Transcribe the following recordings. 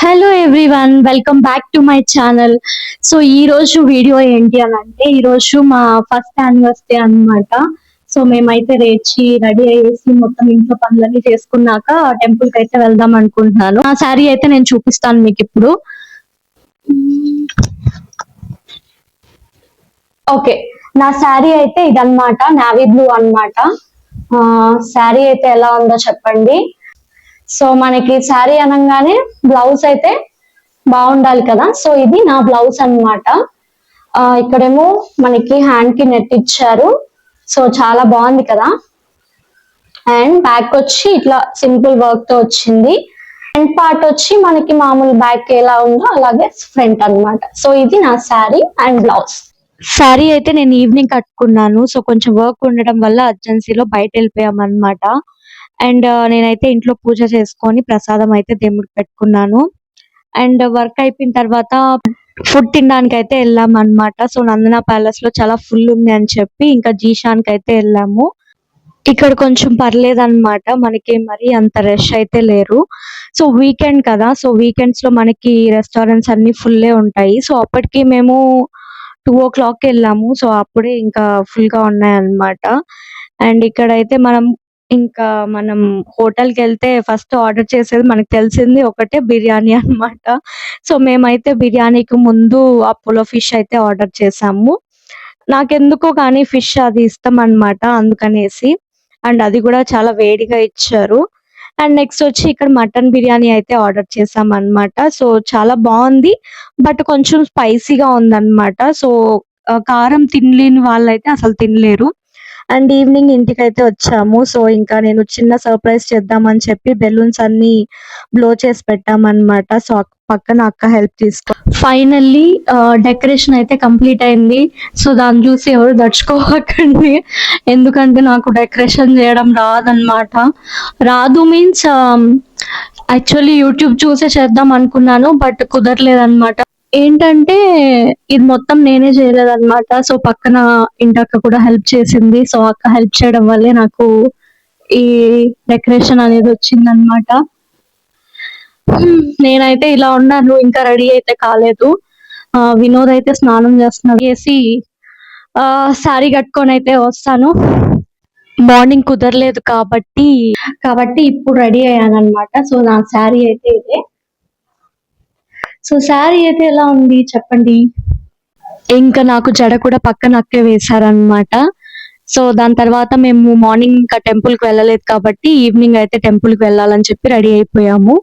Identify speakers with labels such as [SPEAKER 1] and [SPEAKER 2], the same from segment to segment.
[SPEAKER 1] Hello everyone, welcome back to my channel. So ఈ రోజు video ఏంటి అని అంటే, ఈ రోజు మా ఫస్ట్ యానివర్సరీ అన్నమాట. సో మేమైతే లేచి రెడీ అయ్యేసి మొత్తం ఇంట్లో పనులన్నీ చేసుకున్నాక టెంపుల్ కి అయితే వెళ్దాం అనుకుంటున్నాను. ఆ శారీ అయితే నేను చూపిస్తాను మీకు ఇప్పుడు. ఓకే, నా శారీ అయితే ఇదన్నమాట, నావీ బ్లూ అన్నమాట. శారీ అయితే ఎలా ఉందో చెప్పండి. సో మనకి శారీ అనగానే బ్లౌజ్ అయితే బాగుండాలి కదా. సో ఇది నా బ్లౌజ్ అన్నమాట. ఇక్కడేమో మనకి హ్యాండ్ కి నెట్ ఇచ్చారు. సో చాలా బాగుంది కదా. అండ్ బ్యాక్ వచ్చి ఇట్లా సింపుల్ వర్క్ తో వచ్చింది. ఫ్రంట్ పార్ట్ వచ్చి మనకి మామూలు బ్యాక్ ఎలా ఉందో అలాగే ఫ్రంట్ అన్నమాట. సో ఇది నా శారీ అండ్ బ్లౌజ్. శారీ అయితే నేను ఈవినింగ్ కట్టుకున్నాను. సో కొంచెం వర్క్ ఉండడం వల్ల అర్జెన్సీలో బయట వెళ్ళిపోయాం అన్నమాట. అండ్ నేనైతే ఇంట్లో పూజ చేసుకొని ప్రసాదం అయితే దేవుడికి పెట్టుకున్నాను. అండ్ వర్క్ అయిపోయిన తర్వాత ఫుడ్ తినడానికి అయితే వెళ్ళాం అన్నమాట. సో నందన ప్యాలెస్ లో చాలా ఫుల్ ఉంది అని చెప్పి ఇంకా జీషాన్ కి అయితే వెళ్ళాము. ఇక్కడ కొంచెం పర్లేదు అన్నమాట, మనకి మరి అంత రష్ అయితే లేరు. సో వీకెండ్ కదా, సో వీకెండ్స్ లో మనకి రెస్టారెంట్స్ అన్ని ఫుల్లే ఉంటాయి. సో అప్పటికి మేము 2 o'clock వెళ్ళాము. సో అప్పుడే ఇంకా ఫుల్ గా ఉన్నాయి అన్నమాట. అండ్ ఇక్కడైతే మనం హోటల్ కి వెళ్తే ఫస్ట్ ఆర్డర్ చేసేది మనకు తెలిసింది ఒకటే, బిర్యానీ అన్నమాట. సో మేమైతే బిర్యానీకి ముందు అపోలో ఫిష్ అయితే ఆర్డర్ చేసాము. నాకెందుకో కానీ ఫిష్ అది ఇష్టం అన్నమాట, అందుకనేసి. అండ్ అది కూడా చాలా వేడిగా ఇచ్చారు. అండ్ నెక్స్ట్ వచ్చి ఇక్కడ మటన్ బిర్యానీ అయితే ఆర్డర్ చేసాం అన్నమాట. సో చాలా బాగుంది, బట్ కొంచెం స్పైసీగా ఉందన్నమాట. సో కారం తినలేని వాళ్ళైతే అసలు తినలేరు. అండ్ ఈవినింగ్ ఇంటికైతే వచ్చాము. సో ఇంకా నేను చిన్న సర్ప్రైజ్ చేద్దామని చెప్పి బెలూన్స్ అన్ని బ్లో చేసి పెట్టామన్నమాట. సో పక్కన అక్క హెల్ప్ తీసుకో. ఫైనల్లీ డెకరేషన్ అయితే కంప్లీట్ అయింది. సో దాన్ని చూసి ఎవరు దడుచుకోకండి, ఎందుకంటే నాకు డెకరేషన్ చేయడం రాదన్నమాట. రాదు మీన్స్ యాక్చువల్లీ యూట్యూబ్ చూసే చేద్దాం అనుకున్నాను, బట్ కుదరలేదన్నమాట. ఏంటంటే ఇది మొత్తం నేనే చేయలేదన్నమాట. సో పక్కన ఇంటక్క కూడా హెల్ప్ చేసింది. సో అక్క హెల్ప్ చేయడం వల్లే నాకు ఈ డెకరేషన్ అనేది వచ్చిందనమాట. నేనైతే ఇలా ఉన్నాను, ఇంకా రెడీ అయితే కాలేదు. వినోద్ అయితే స్నానం చేస్తున్నాడు, చేసి శారీ కట్టుకొని అయితే వస్తాను. మార్నింగ్ కుదరలేదు కాబట్టి ఇప్పుడు రెడీ అయ్యాను అనమాట. సో నా శారీ అయితే ఇదే. సో శారీ అయితే ఎలా ఉంది చెప్పండి. ఇంకా నాకు జడ కూడా పక్కన అక్కే వేశారనమాట. సో దాని తర్వాత మేము మార్నింగ్ ఇంకా టెంపుల్ కి వెళ్ళలేదు కాబట్టి ఈవినింగ్ అయితే టెంపుల్ కి వెళ్ళాలని చెప్పి రెడీ అయిపోయాము.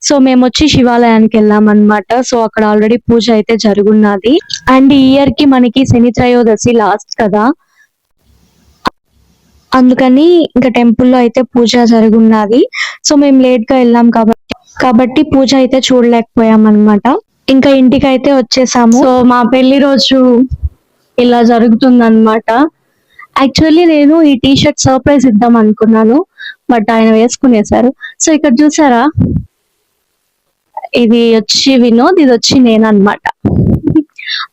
[SPEAKER 1] సో మేము వచ్చి శివాలయానికి వెళ్ళాం అనమాట. సో అక్కడ ఆల్రెడీ పూజ అయితే జరుగున్నది. అండ్ ఈ ఇయర్ కి మనకి శని త్రయోదశి లాస్ట్ కదా, అందుకని ఇంకా టెంపుల్లో అయితే పూజ జరుగున్నది. సో మేము లేట్ గా వెళ్ళాం కాబట్టి పూజ అయితే చూడలేకపోయాం అనమాట. ఇంకా ఇంటికి అయితే వచ్చేసాము. సో మా పెళ్లి రోజు ఇలా జరుగుతుందన్నమాట. యాక్చువల్లీ నేను ఈ టీ షర్ట్ సర్ప్రైజ్ ఇద్దాం అనుకున్నాను, బట్ ఆయన వేసుకునేసారు. సో ఇక్కడ చూసారా, ఇది వచ్చి వినోద్, ఇది వచ్చి నేను అన్నమాట.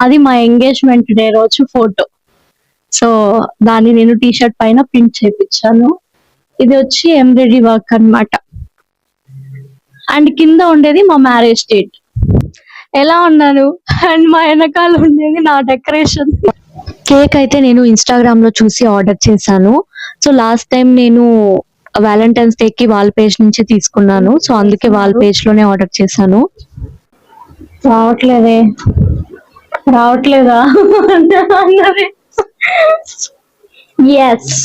[SPEAKER 1] అది మా ఎంగేజ్మెంట్ డే రోజు ఫోటో. సో దాన్ని నేను టీ షర్ట్ పైన ప్రింట్ చేపించాను. ఇది వచ్చి ఎంబ్రాయిడరీ వర్క్ అన్నమాట. అండ్ కింద ఉండేది మా మ్యారేజ్ డేట్. ఎలా ఉన్నాను, అండ్ మా వెనకాల ఉండేది నా డెకరేషన్. కేక్ అయితే నేను ఇన్స్టాగ్రామ్ లో చూసి ఆర్డర్ చేశాను. సో లాస్ట్ టైం నేను వ్యాలంటైన్స్ డే కి వాల్ పేజ్ నుంచి తీసుకున్నాను. సో అందుకే వాల్ పేజ్ లోనే ఆర్డర్ చేశాను. రావట్లేదా ఎస్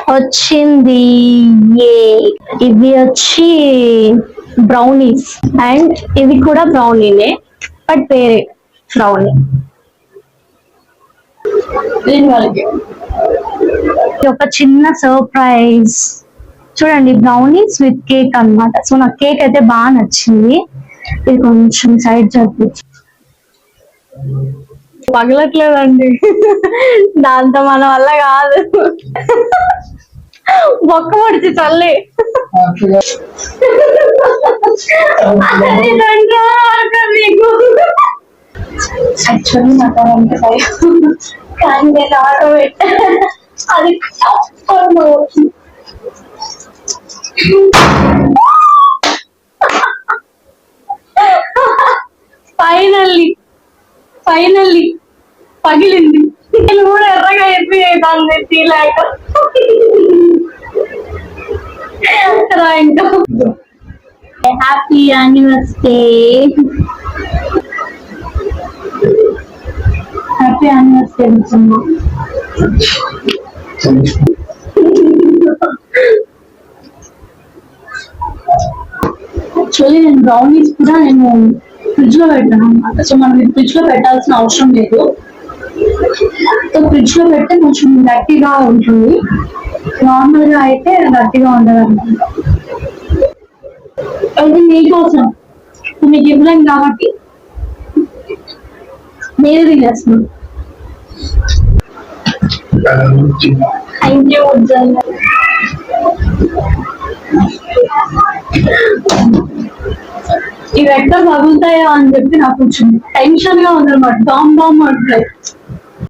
[SPEAKER 1] వచ్చింది. ఇది వచ్చి బ్రౌనీస్, అండ్ ఇది కూడా బ్రౌనీనే, బట్ వేరే బ్రౌనీ. ఒక చిన్న సర్ప్రైజ్ చూడండి, బ్రౌనీస్ విత్ కేక్ అన్నమాట. సో నాకు కేక్ అయితే బాగా నచ్చింది. ఇది కొంచెం సైడ్ జరిపించు, పగలట్లేదండి. దాంతో మన వల్ల కాదు, బొక్క పడిచి చల్లి. యాక్చువల్లీ నాకు అంటే భయం, కానీ నేను ఆటో పెట్టా, అది ఫైనల్లీ పగిలింది. నేను కూడా ఎర్రగా అయిపోయి దాన్ని తీలేక ఇంకా happy anniversary. Happy anniversary. Actually నేను బ్రౌనీస్ కూడా నేను ఫ్రిడ్జ్ లో పెట్టాను అనమాట. సో మనం ఫ్రిడ్జ్ లో పెట్టాల్సిన అవసరం లేదు. సో ఫ్రిడ్జ్ లో పెడితే కొంచెం గట్టిగా ఉంటుంది, నార్మల్ గా అయితే గట్టిగా ఉండదు అనమాట. అది మీకోసం, మీకు ఇవ్వలేం కాబట్టి మీరు తినేస్తున్నాం. Thank you. ఇవి ఎక్కడ పగులుతాయో అని చెప్పి నాకు కొంచెం టెన్షన్ గా ఉందన్నమాట. Bomb bomb అంటాయి.